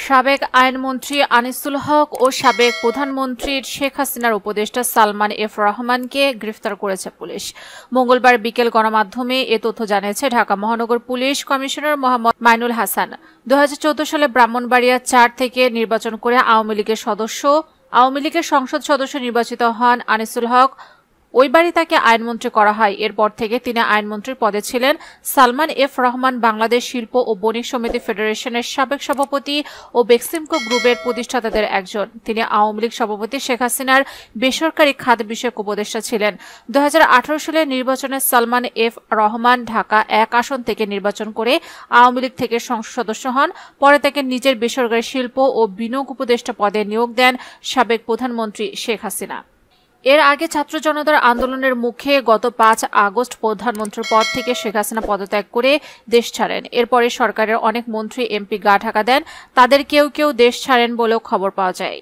সাবেক আইনমন্ত্রী আনিসুল হক ও সাবেক প্রধানমন্ত্রী শেখ হাসিনার উপদেষ্টা সালমান এফ রহমানকে গ্রেফতার করেছে পুলিশ। মঙ্গলবার বিকেল গণমাধ্যমে এ তথ্য জানিয়েছে ঢাকা মহানগর পুলিশ কমিশনার মোহাম্মদ মাইনুল হাসান। 2014 সালে ব্রাহ্মণবাড়িয়া 4 থেকে নির্বাচন করে আওয়ামী লীগের সংসদ সদস্য নির্বাচিত হন আনিসুল হক। ওই বাড়ি তাকে আইনমন্ত্রী করা হয়। এরপর থেকে তিনি আইনমন্ত্রীর পদে ছিলেন। সালমান এফ রহমান বাংলাদেশ শিল্প ও বণিক সমিতি ফেডারেশনের সাবেক সভাপতি ও বেক্সিমকো গ্রুপের প্রতিষ্ঠাতাদের একজন। তিনি আওয়ামী লীগ সভাপতি শেখ হাসিনার বেসরকারি খাত বিষয়ক উপদেষ্টা ছিলেন। 2018 সালের নির্বাচনে সালমান এফ রহমান ঢাকা 1 আসন থেকে নির্বাচন করে আওয়ামী লীগ থেকে সংসদ সদস্য হন। পরে তাকে নিজের বেসরকারি শিল্প ও বিনিয়োগ উপদেষ্টা পদে নিয়োগ দেন সাবেক প্রধানমন্ত্রী শেখ হাসিনা। এর আগে ছাত্র জনতার আন্দোলনের মুখে গত 5 আগস্ট প্রধানমন্ত্রীর পদ থেকে শেখ হাসিনা পদত্যাগ করে দেশ ছাড়েন। এরপরে সরকারের অনেক মন্ত্রী এমপি গা ঢাকা দেন। তাদের কেউ কেউ দেশ ছাড়েন বলেও খবর পাওয়া যায়।